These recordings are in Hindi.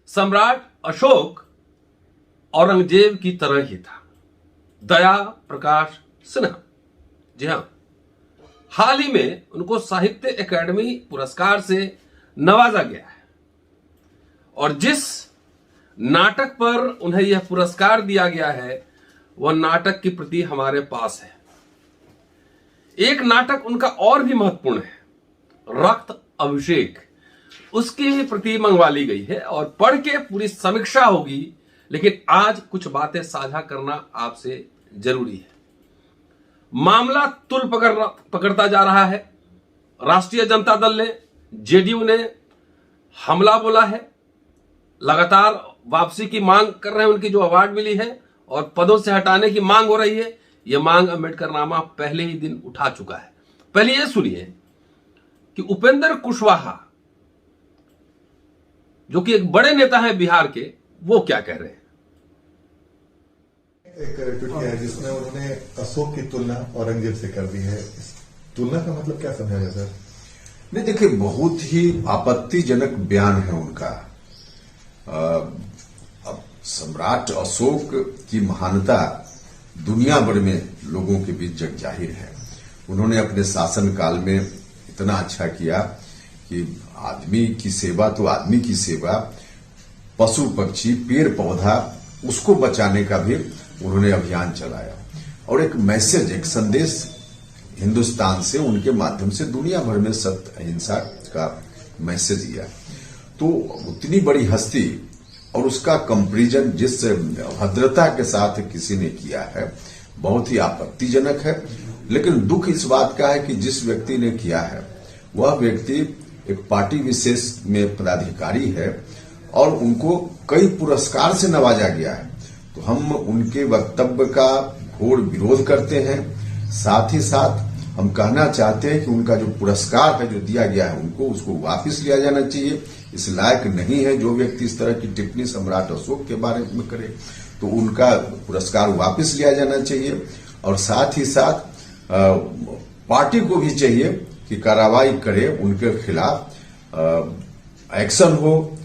सम्राट अशोक औरंगजेब की तरह ही था। दया प्रकाश सिन्हा, जी हां, हाल ही में उनको साहित्य अकादमी पुरस्कार से नवाजा गया है और जिस नाटक पर उन्हें यह पुरस्कार दिया गया है वह नाटक की प्रति हमारे पास है। एक नाटक उनका और भी महत्वपूर्ण है, रक्त अभिषेक, उसकी भी प्रति मंगवा ली गई है और पढ़ के पूरी समीक्षा होगी। लेकिन आज कुछ बातें साझा करना आपसे जरूरी है। मामला तुल पकड़ता जा रहा है। राष्ट्रीय जनता दल ने, जेडीयू ने हमला बोला है, लगातार वापसी की मांग कर रहे हैं, उनकी जो अवार्ड मिली है, और पदों से हटाने की मांग हो रही है। यह मांग अंबेडकर नामा पहले ही दिन उठा चुका है। पहले यह सुनिए कि उपेंद्र कुशवाहा, जो कि एक बड़े नेता हैं बिहार के, वो क्या कह रहे हैं। एक ट्वीट किया है जिसमें उन्होंने अशोक की तुलना औरंगजेब से कर दी है। इस तुलना का मतलब क्या समझा जाए सर? नहीं, देखिए, बहुत ही आपत्तिजनक बयान है उनका। अब सम्राट अशोक की महानता दुनिया भर में लोगों के बीच जग जाहिर है। उन्होंने अपने शासन काल में इतना अच्छा किया कि आदमी की सेवा तो आदमी की सेवा, पशु पक्षी पेड़ पौधा, उसको बचाने का भी उन्होंने अभियान चलाया और एक मैसेज, एक संदेश हिंदुस्तान से, उनके माध्यम से दुनिया भर में सत्य अहिंसा का मैसेज दिया। तो उतनी बड़ी हस्ती और उसका कंपैरिजन जिस भद्रता के साथ किसी ने किया है, बहुत ही आपत्तिजनक है। लेकिन दुख इस बात का है कि जिस व्यक्ति ने किया है वह व्यक्ति एक पार्टी विशेष में पदाधिकारी है और उनको कई पुरस्कार से नवाजा गया है। तो हम उनके वक्तव्य का घोर विरोध करते हैं। साथ ही साथ हम कहना चाहते हैं कि उनका जो पुरस्कार है, जो दिया गया है, उनको उसको वापस लिया जाना चाहिए। इस लायक नहीं है जो व्यक्ति इस तरह की टिप्पणी सम्राट अशोक के बारे में करे, तो उनका पुरस्कार वापस लिया जाना चाहिए। और साथ ही साथ पार्टी को भी चाहिए कि कार्रवाई करे, उनके खिलाफ एक्शन हो,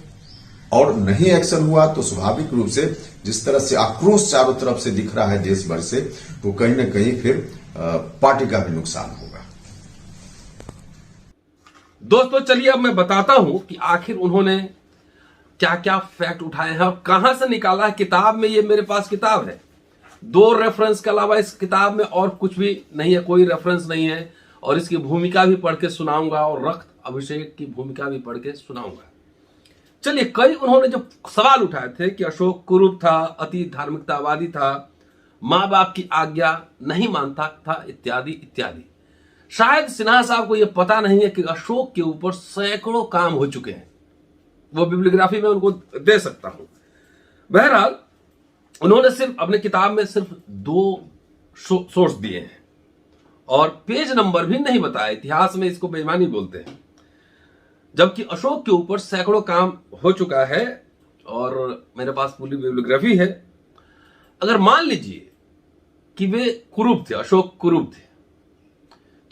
और नहीं एक्शन हुआ तो स्वाभाविक रूप से जिस तरह से आक्रोश चारों तरफ से दिख रहा है देश भर से, तो कहीं न कहीं फिर पार्टी का भी नुकसान होगा। दोस्तों, चलिए अब मैं बताता हूं कि आखिर उन्होंने क्या क्या फैक्ट उठाए हैं और कहां से निकाला है। किताब में, ये मेरे पास किताब है, 2 रेफरेंस के अलावा इस किताब में और कुछ भी नहीं है, कोई रेफरेंस नहीं है। और इसकी भूमिका भी पढ़ के सुनाऊंगा और रक्त अभिषेक की भूमिका भी पढ़ के सुनाऊंगा। चलिए, कई उन्होंने जो सवाल उठाए थे कि अशोक कुरूप था, अति धार्मिकतावादी था, मां बाप की आज्ञा नहीं मानता था, इत्यादि इत्यादि। शायद सिन्हा साहब को यह पता नहीं है कि अशोक के ऊपर सैकड़ों काम हो चुके हैं। वो बिब्लियोग्राफी में उनको दे सकता हूं। बहरहाल, उन्होंने सिर्फ अपने किताब में सिर्फ 2 सोर्स दिए हैं और पेज नंबर भी नहीं बताया। इतिहास में इसको बेईमानी बोलते हैं, जबकि अशोक के ऊपर सैकड़ों काम हो चुका है और मेरे पास पूरी बिब्लियोग्राफी है। अगर मान लीजिए कि वे कुरूप थे, अशोक कुरूप थे,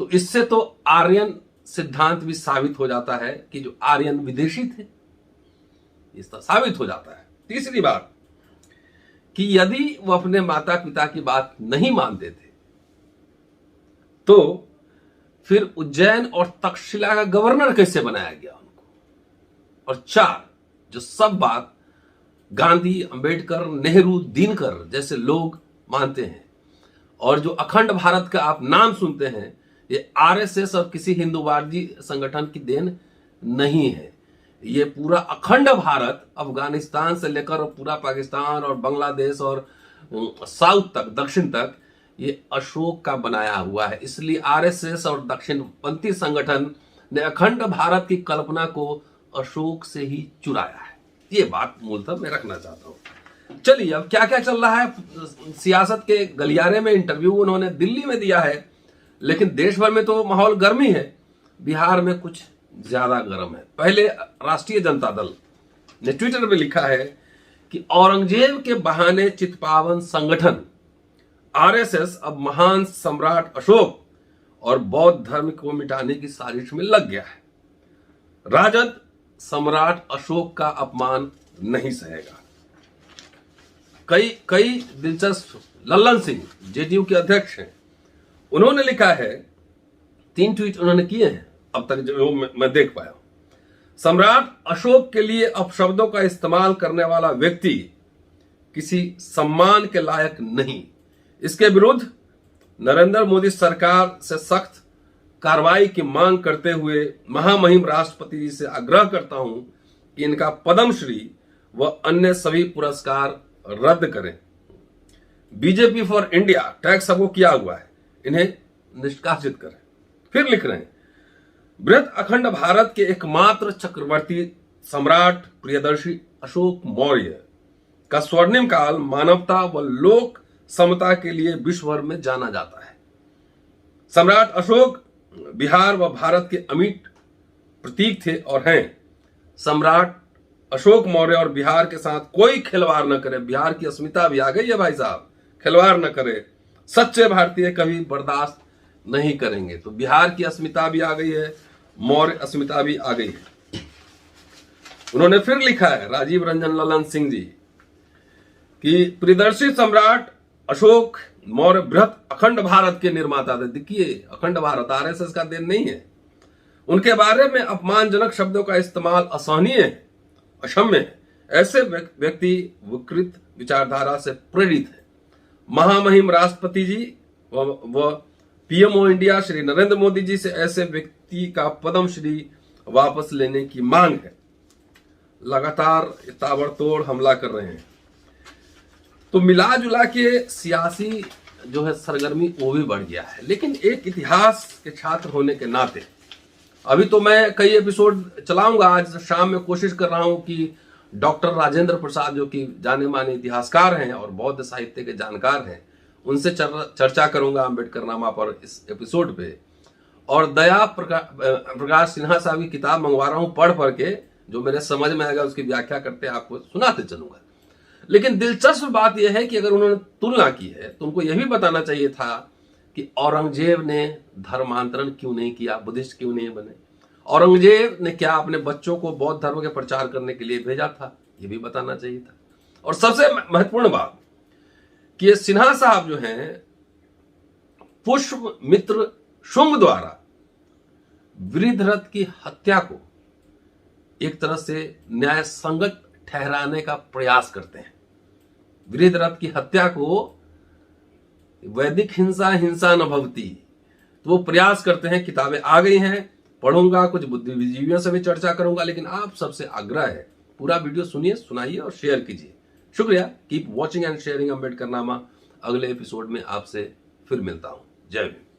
तो इससे तो आर्यन सिद्धांत भी साबित हो जाता है कि जो आर्यन विदेशी थे, इसका साबित हो जाता है। तीसरी बात कि यदि वो अपने माता पिता की बात नहीं मानते थे तो फिर उज्जैन और तक्षशिला का गवर्नर कैसे बनाया गया उनको। और 4, जो सब बात गांधी, अंबेडकर, नेहरू, दिनकर जैसे लोग मानते हैं, और जो अखंड भारत का आप नाम सुनते हैं, ये आरएसएस और किसी हिंदूवादी संगठन की देन नहीं है। ये पूरा अखंड भारत, अफगानिस्तान से लेकर पूरा पाकिस्तान और बांग्लादेश और साउथ तक, दक्षिण तक, ये अशोक का बनाया हुआ है। इसलिए आरएसएस और दक्षिणपंथी संगठन ने अखंड भारत की कल्पना को अशोक से ही चुराया है। ये बात मूलतः मैं रखना चाहता हूं। चलिए, अब क्या क्या चल रहा है सियासत के गलियारे में। इंटरव्यू उन्होंने दिल्ली में दिया है, लेकिन देश भर में तो माहौल गर्मी है, बिहार में कुछ ज्यादा गर्म है। पहले राष्ट्रीय जनता दल ने ट्विटर पे लिखा है कि औरंगजेब के बहाने चितपावन संगठन आरएसएस अब महान सम्राट अशोक और बौद्ध धर्म को मिटाने की साजिश में लग गया है। राजद सम्राट अशोक का अपमान नहीं सहेगा। कई दिलचस्प, लल्लन सिंह जेडीयू के अध्यक्ष हैं, उन्होंने लिखा है, 3 ट्वीट उन्होंने किए हैं अब तक जो मैं देख पाया। सम्राट अशोक के लिए अपशब्दों का इस्तेमाल करने वाला व्यक्ति किसी सम्मान के लायक नहीं। इसके विरुद्ध नरेंद्र मोदी सरकार से सख्त कार्रवाई की मांग करते हुए महामहिम राष्ट्रपति जी से आग्रह करता हूं कि इनका पद्मश्री व अन्य सभी पुरस्कार रद्द करें। बीजेपी फॉर इंडिया टैग सबको किया हुआ है, इन्हें निष्कासित करें। फिर लिख रहे हैं, बृहत अखंड भारत के एकमात्र चक्रवर्ती सम्राट प्रियदर्शी अशोक मौर्य का स्वर्णिम काल मानवता व लोक समता के लिए विश्व भर में जाना जाता है। सम्राट अशोक बिहार व भारत के अमिट प्रतीक थे और हैं। सम्राट अशोक मौर्य और बिहार के साथ कोई खिलवाड़ न करे। बिहार की अस्मिता भी आ गई है भाई साहब, खिलवाड़ न करे। सच्चे भारतीय कभी बर्दाश्त नहीं करेंगे। तो बिहार की अस्मिता भी आ गई है, मौर्य अस्मिता भी आ गई है। उन्होंने फिर लिखा है, राजीव रंजन ललन सिंह जी, कि प्रियदर्शी सम्राट अशोक मौर्य बृहत अखंड भारत के निर्माता थे। देखिए, अखंड भारत आरएसएस का देन नहीं है। उनके बारे में अपमानजनक शब्दों का इस्तेमाल असहनीय है, अक्षम्य है। ऐसे व्यक्ति विकृत विचारधारा से प्रेरित है। महामहिम राष्ट्रपति जी व पीएमओ इंडिया श्री नरेंद्र मोदी जी से ऐसे व्यक्ति का पद्मश्री वापस लेने की मांग है। लगातार ताबड़तोड़ हमला कर रहे हैं। तो मिला जुला के सियासी जो है सरगर्मी वो भी बढ़ गया है। लेकिन एक इतिहास के छात्र होने के नाते अभी तो मैं कई एपिसोड चलाऊंगा। आज शाम में कोशिश कर रहा हूं कि डॉक्टर राजेंद्र प्रसाद, जो कि जाने माने इतिहासकार हैं और बौद्ध साहित्य के जानकार हैं, उनसे चर्चा करूंगा अम्बेडकरनामा पर इस एपिसोड पे। और दया प्रकाश सिन्हा साहब की किताब मंगवा रहा हूं, पढ़ के जो मेरे समझ में आएगा उसकी व्याख्या करते आपको सुनाते चलूंगा। लेकिन दिलचस्प बात यह है कि अगर उन्होंने तुलना की है तो उनको यह भी बताना चाहिए था कि औरंगजेब ने धर्मांतरण क्यों नहीं किया, बुद्धिस्ट क्यों नहीं बने। औरंगजेब ने क्या अपने बच्चों को बौद्ध धर्म के प्रचार करने के लिए भेजा था, यह भी बताना चाहिए था। और सबसे महत्वपूर्ण बात कि ये सिन्हा साहब जो हैं, पुष्प मित्र शुंग द्वारा वृद्धरथ की हत्या को एक तरह से न्याय संगत ठहराने का प्रयास करते हैं। वृद्धरथ की हत्या को वैदिक हिंसा न भवती, तो वो प्रयास करते हैं। किताबें आ गई हैं, पढ़ूंगा, कुछ बुद्धिजीवियों से भी चर्चा करूंगा। लेकिन आप सबसे आग्रह है, पूरा वीडियो सुनिए, सुनाइए और शेयर कीजिए। शुक्रिया। Keep watching and sharing Ambedkarnama. अगले एपिसोड में आपसे फिर मिलता हूं। जय हिंद।